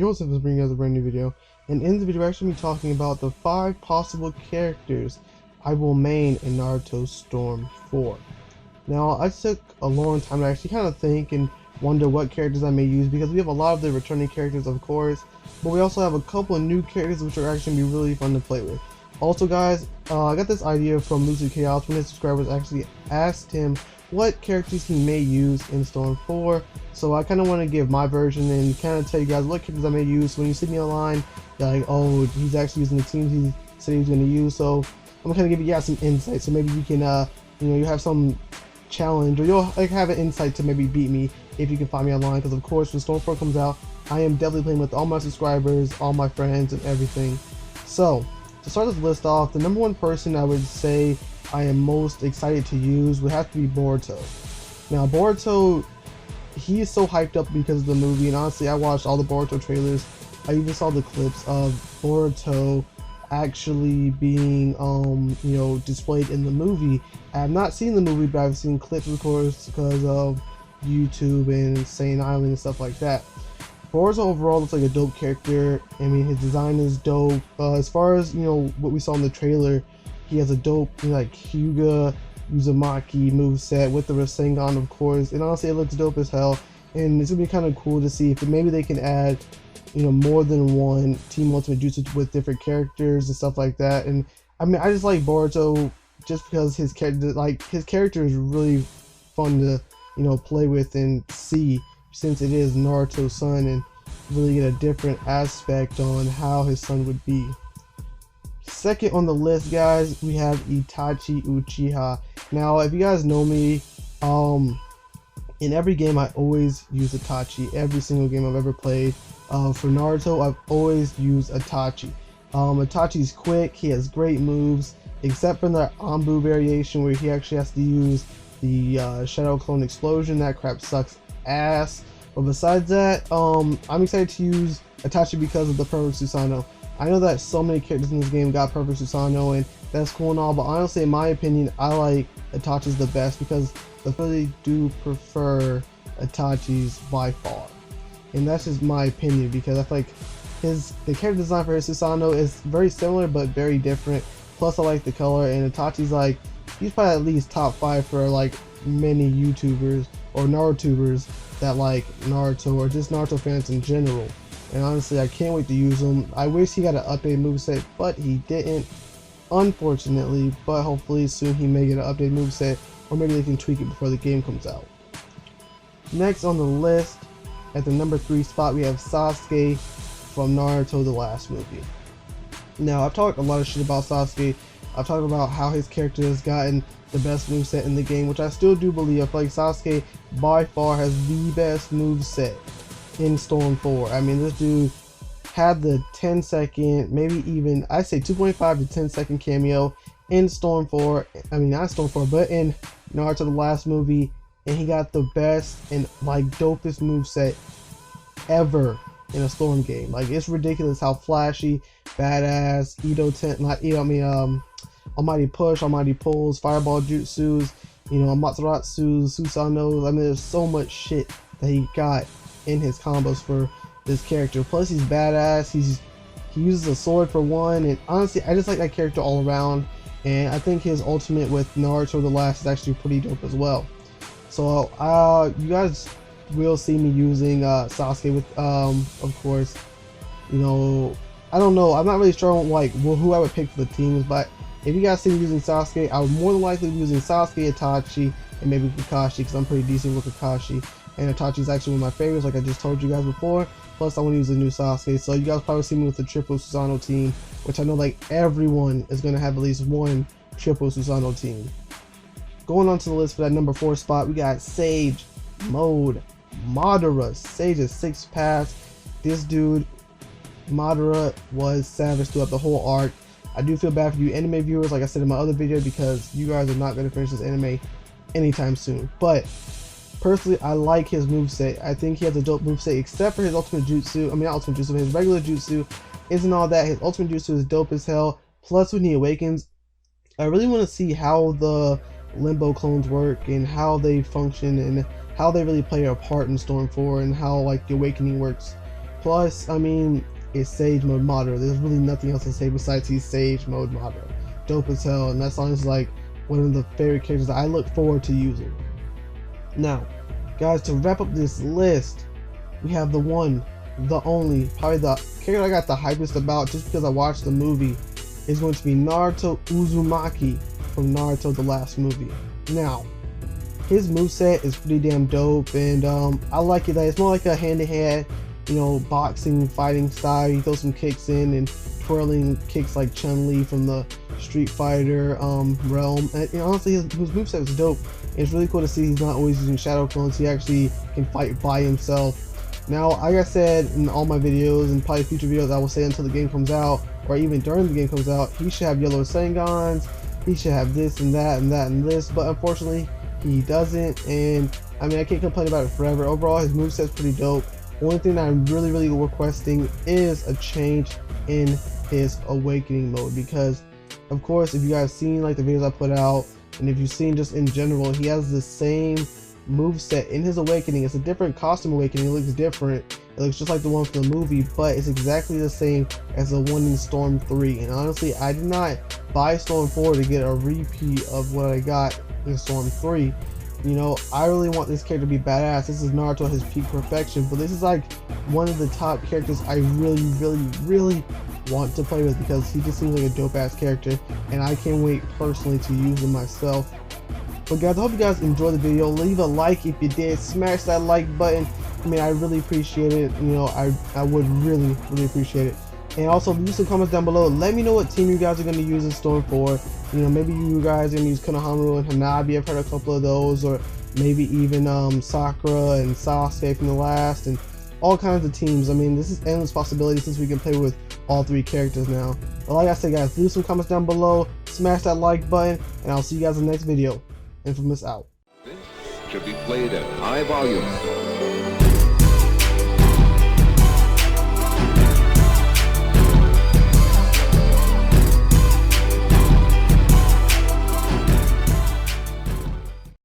Joseph is bringing us a brand new video, and in the video we're actually talking about the 5 possible characters I will main in Naruto Storm 4. Now, I took a long time to actually kind of think and wonder what characters I may use, because we have a lot of the returning characters, of course, but we also have a couple of new characters which are actually going to be really fun to play with. Also, guys, I got this idea from Lucid Chaos when his subscribers actually asked him what characters he may use in Storm 4, so I kind of want to give my version and kind of tell you guys what characters I may use. So when you see me online, you're like, oh, he's actually using the teams he said he was going to use, so I'm going to give you guys some insight, so maybe you can, you have some challenge, or you'll have an insight to maybe beat me if you can find me online, because of course when Storm 4 comes out, I am definitely playing with all my subscribers, all my friends, and everything. So to start this list off, the number one person I would say I am most excited to use would have to be Boruto. Now, Boruto, he is so hyped up because of the movie, and honestly, I watched all the Boruto trailers. I even saw the clips of Boruto actually being, displayed in the movie. I have not seen the movie, but I've seen clips, of course, because of YouTube and Insane Island and stuff like that. Boruto overall looks like a dope character. I mean, his design is dope. As far as what we saw in the trailer, he has a dope Hyuga Uzumaki moveset with the Rasengan, of course, and honestly it looks dope as hell, and it's gonna be kind of cool to see if maybe they can add more than one Team Ultimate Jutsu with different characters and stuff like that. And I mean, I just like Boruto just because his character is really fun to play with and see, since it is Naruto's son, and really get a different aspect on how his son would be. Second on the list, guys, we have Itachi Uchiha. Now, if you guys know me, in every game I always use Itachi. Every single game I've ever played. For Naruto, I've always used Itachi. Itachi's quick, he has great moves, except for the Anbu variation where he actually has to use the Shadow Clone Explosion. That crap sucks ass. But besides that, I'm excited to use Itachi because of the Perfect Susanoo. I know that so many characters in this game got Perfect Susanoo, and that's cool and all, but honestly, in my opinion, I like Itachi's the best, because I really do prefer Itachi's by far. And that's just my opinion, because I feel like the character design for his Susanoo is very similar but very different. Plus, I like the color, and Itachi's he's probably at least top 5 for many YouTubers or Narutubers that like Naruto, or just Naruto fans in general. And honestly, I can't wait to use him. I wish he got an updated moveset, but he didn't, unfortunately. But hopefully soon he may get an updated moveset, or maybe they can tweak it before the game comes out. Next on the list, at the number 3 spot, we have Sasuke from Naruto the last movie. Now, I've talked a lot of shit about Sasuke. I've talked about how his character has gotten the best moveset in the game, which I still do believe. I feel like Sasuke by far has the best moveset in Storm 4. I mean, this dude had the 10-second, maybe even, I say 2.5 to 10-second cameo in Storm 4. I mean, not Storm 4, but in Naruto the last movie, and he got the best and dopest moveset ever in a Storm game. It's ridiculous how flashy, badass, Almighty Push, Almighty Pulls, Fireball Jutsus, Amaterasu, Susanoo. I mean, there's so much shit that he got in his combos for this character. Plus, he's badass. He uses a sword for one, and honestly, I just like that character all around. And I think his ultimate with Naruto the Last is actually pretty dope as well. So, you guys will see me using Sasuke with, of course, I don't know. I'm not really sure on who I would pick for the teams, but if you guys see me using Sasuke, I would more than likely be using Sasuke, Itachi, and maybe Kakashi, because I'm pretty decent with Kakashi. And Itachi is actually one of my favorites, like I just told you guys before. Plus, I want to use a new Sasuke, so you guys probably see me with the triple Susanoo team, which I know everyone is going to have at least one triple Susanoo team. Going on to the list for that number 4 spot, we got Sage Mode Madara. Sage is 6th pass. This dude, Madara, was savage throughout the whole arc. I do feel bad for you anime viewers, like I said in my other video, because you guys are not going to finish this anime anytime soon. But personally, I like his moveset. I think he has a dope moveset, except for his ultimate jutsu. I mean, not ultimate jutsu, but his regular jutsu isn't all that. His ultimate jutsu is dope as hell. Plus, when he awakens, I really want to see how the Limbo clones work and how they function and how they really play a part in Storm 4, and how the awakening works Plus, I mean, it's Sage Mode Madara. There's really nothing else to say besides he's Sage Mode Madara. Dope as hell, and that's honestly like one of the favorite characters that I look forward to using. Now, guys, to wrap up this list, we have the one, the only, probably the character I got the hypest about just because I watched the movie, is going to be Naruto Uzumaki from Naruto the last movie. Now, his moveset is pretty damn dope, and I like it that it's more like a hand-to-hand, you know, boxing, fighting style. You throw some kicks in and twirling kicks like Chun-Li from the Street Fighter realm. And honestly, his moveset is dope. It's really cool to see he's not always using shadow clones. He actually can fight by himself. Now, like I said in all my videos and probably future videos, I will say until the game comes out, or even during the game comes out, he should have yellow Sengans, he should have this and that and that and this, but unfortunately, he doesn't. And I mean, I can't complain about it forever. Overall, his moveset's pretty dope. One thing that I'm really requesting is a change in his awakening mode, because of course, if you guys seen like the videos I put out, and if you've seen just in general, he has the same moveset in his awakening. It's a different costume awakening. It looks different. It looks just like the one from the movie, but it's exactly the same as the one in Storm 3. And honestly, I did not buy Storm 4 to get a repeat of what I got in Storm 3. You know, I really want this character to be badass. This is Naruto at his peak perfection, but this is like one of the top characters I really want to play with, because he just seems like a dope ass character, and I can't wait personally to use him myself. But guys, I hope you guys enjoyed the video. Leave a like if you did. Smash that like button. I mean, I really appreciate it. You know, I would really appreciate it. And also leave some comments down below. Let me know what team you guys are going to use in Storm 4. You know, maybe you guys are going to use Konohamaru and Hanabi. I've heard a couple of those. Or maybe even Sakura and Sasuke from the last. And all kinds of teams. I mean, this is endless possibilities since we can play with all three characters now. But like I said, guys, leave some comments down below. Smash that like button. And I'll see you guys in the next video. Infamous out. This should be played at high volume.